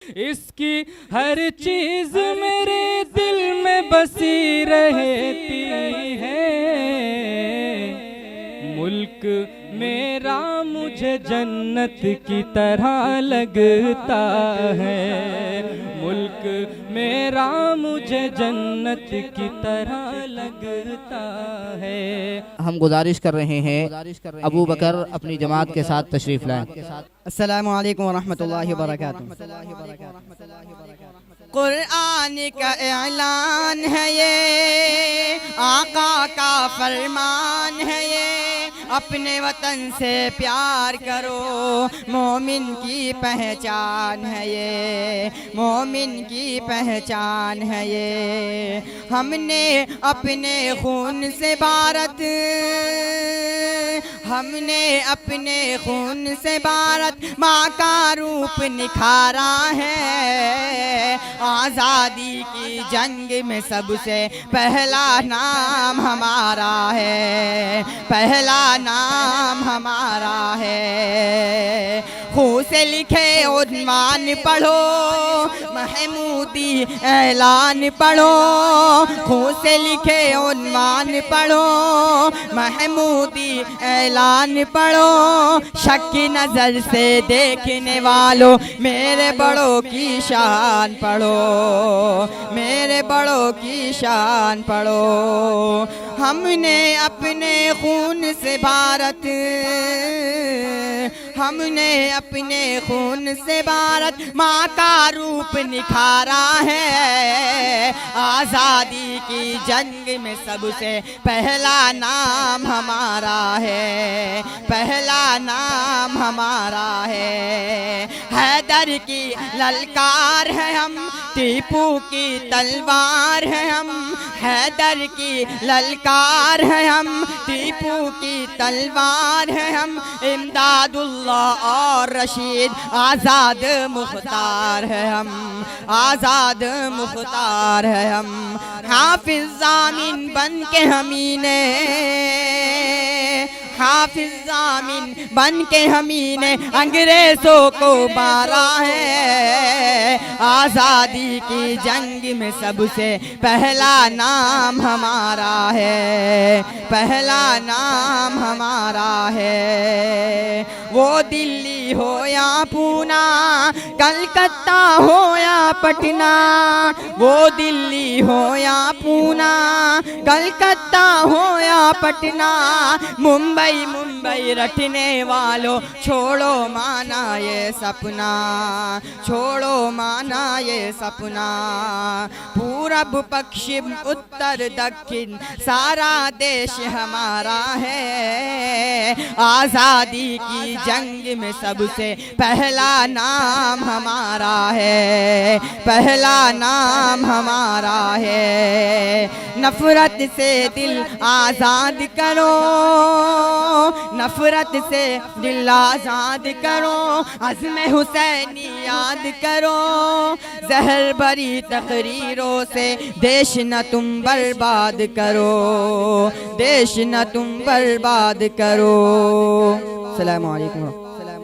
इसकी हर चीज मेरे दिल में बसी रहती है। मुल्क मेरा मुझे जन्नत की तरह लगता है। मुल्क मेरा मुझे जन्नत की तरह लगता है। हम गुजारिश कर रहे हैं अबू बकर अपनी जमात के साथ तशरीफ लाएं। अस्सलामु अलैकुम वरहमतुल्लाहि वबरकातुहू। कुरान का ऐलान है ये, आका का फरमान है ये, अपने वतन से प्यार करो, मोमिन की पहचान है ये, मोमिन की पहचान है ये। हमने अपने खून से भारत, हमने अपने खून से भारत माँ का रूप निखारा है। आज़ादी की जंग में सबसे पहला नाम हमारा है, पहला नाम हमारा है। खून से लिखे उन्वान पढ़ो, महमूदी ऐलान पढ़ो। खून से लिखे उन्वान पढ़ो, महमूदी ऐलान पढ़ो। शक की नजर से देखने वालों मेरे बड़ों की शान पढ़ो, मेरे बड़ों की शान पढ़ो। हमने अपने खून से भारत, हमने अपने खून से भारत माँ का रूप निखारा है। आज़ादी की जंग में सबसे पहला नाम हमारा है, पहला नाम हमारा है। हैदर की ललकार है हम, टीपू की तलवार है हम। हैदर की ललकार है हम, टीपू की तलवार है हम। इमदादुल्लाह और रशीद आज़ाद मुख्तार है हम, आज़ाद मुख्तार है हम। हाफिज ज़ामिन बन के हमीने, हाफिज ज़ामिन बन के हमीने अंग्रेज़ों को मारा है। आज़ादी की जंग में सबसे पहला नाम हमारा है, पहला नाम हमारा है। वो दिल्ली हो या पूना, कलकत्ता हो या पटना, वो दिल्ली हो या पूना, कलकत्ता हो या पटना, मुंबई मुंबई रटने वालों छोड़ो माना ये सपना, छोड़ो माना ये सपना। पूरब पश्चिम उत्तर दक्षिण सारा देश हमारा है। आज़ादी की जंग में सबसे पहला नाम हमारा है, पहला नाम हमारा है। नफरत से दिल आज़ाद करो, नफरत से दिल आज़ाद करो। अज़्म हुसैनी याद करो, जहर भरी तकरीरों से देश न तुम बर्बाद करो, देश न तुम बर्बाद करो। अस्सलामु अलैकुम।